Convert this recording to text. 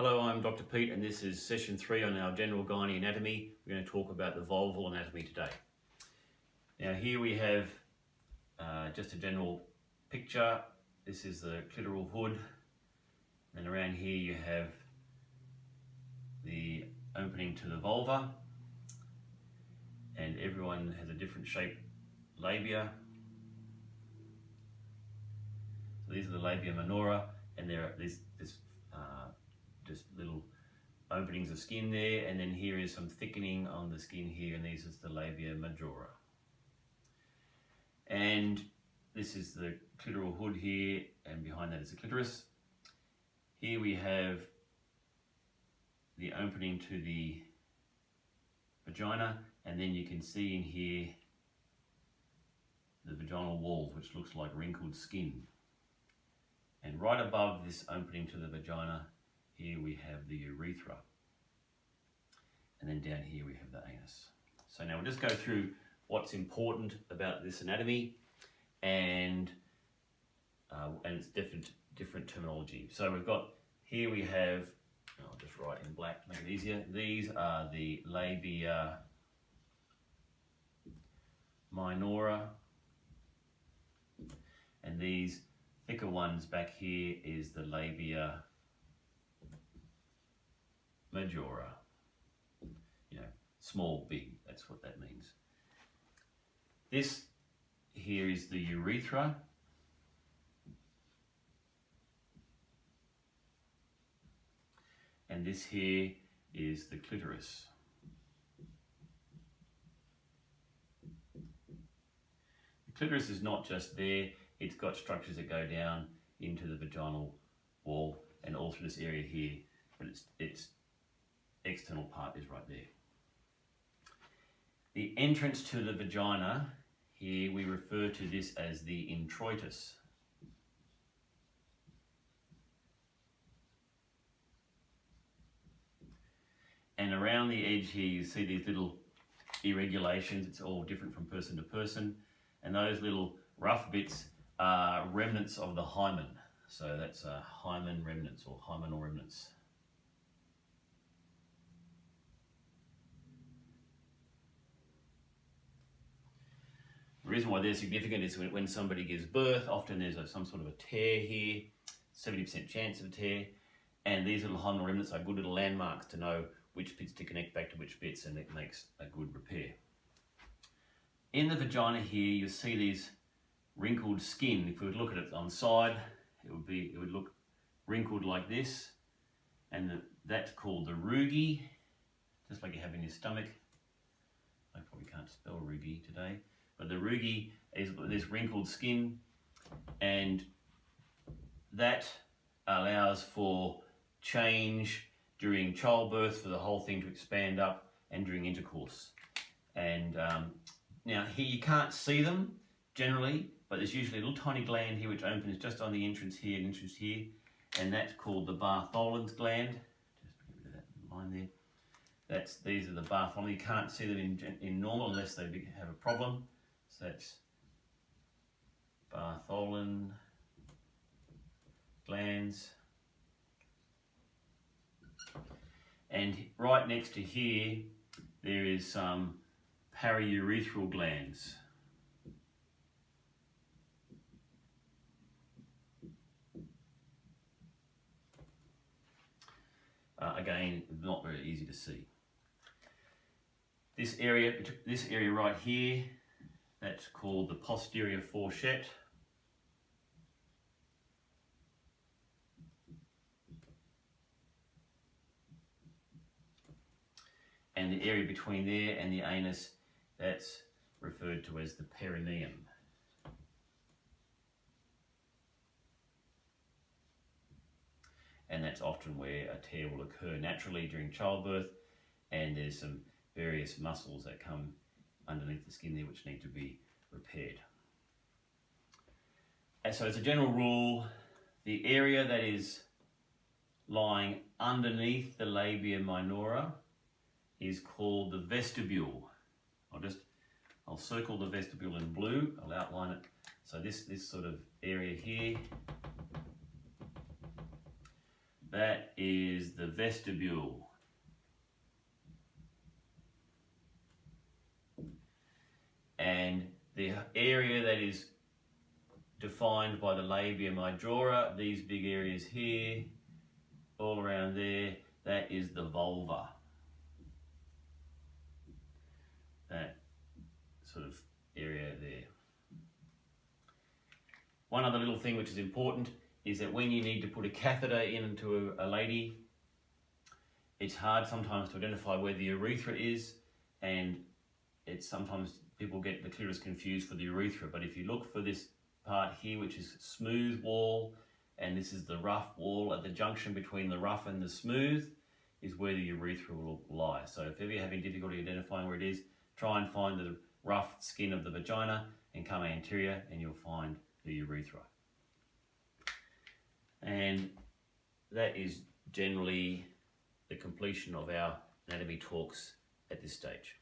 Hello, I'm Dr. Pete and this is session 3 on our general gynae anatomy. We're going to talk about the vulval anatomy today. Now here we have just a general picture. This is the clitoral hood, and around here you have the opening to the vulva, and everyone has a different shaped labia. So these are the labia minora, and there are just little openings of skin there, and then here is some thickening on the skin here, and these is the labia majora. And this is the clitoral hood here, and behind that is the clitoris. Here we have the opening to the vagina, and then you can see in here the vaginal walls, which looks like wrinkled skin. And right above this opening to the vagina, here we have the urethra. And then down here we have the anus. So now we'll just go through what's important about this anatomy and its different terminology. So we've got, here we have, I'll just write in black to make it easier. These are the labia minora, and these thicker ones back here is the labia majora. You know, small, big, that's what that means. This here is the urethra. And this here is the clitoris. The clitoris is not just there, it's got structures that go down into the vaginal wall and all through this area here, but its external part is right there. The entrance to the vagina, here we refer to this as the introitus. And around the edge here you see these little irregulations. It's all different from person to person, and those little rough bits are remnants of the hymen. So that's hymen remnants or hymenal remnants. The reason why they're significant is when somebody gives birth, often there's some sort of a tear here, 70% chance of a tear, and these little hymenal remnants are good little landmarks to know which bits to connect back to which bits, and it makes a good repair. In the vagina here, you'll see these wrinkled skin. If we would look at it on the side, it would look wrinkled like this, and that's called the rugae, just like you have in your stomach. I probably can't spell rugae today, but the rugae is this wrinkled skin, and that allows for change during childbirth, for the whole thing to expand up, and during intercourse. And now here you can't see them generally, but there's usually a little tiny gland here which opens just on the entrance here and entrance here, and that's called the Bartholin's gland. Just get rid of that line there. These are the Bartholin. You can't see them in normal unless they have a problem. So that's Bartholin glands. And right next to here, there is some periurethral glands. Again, not very easy to see. This area right here, that's called the posterior fourchette. And the area between there and the anus, that's referred to as the perineum. And that's often where a tear will occur naturally during childbirth, and there's some various muscles that come underneath the skin there which need to be repaired. And so as a general rule, the area that is lying underneath the labia minora is called the vestibule. I'll circle the vestibule in blue, I'll outline it. So this sort of area here, That is the vestibule. And the area that is defined by the labia majora, these big areas here, all around there, that is the vulva. That sort of area there. One other little thing which is important is that when you need to put a catheter into a lady, it's hard sometimes to identify where the urethra is, and it's sometimes people get the clitoris confused for the urethra. But if you look for this part here, which is smooth wall, and this is the rough wall, at the junction between the rough and the smooth is where the urethra will lie. So if ever you're having difficulty identifying where it is, try and find the rough skin of the vagina and come anterior and you'll find the urethra. And that is generally the completion of our anatomy talks at this stage.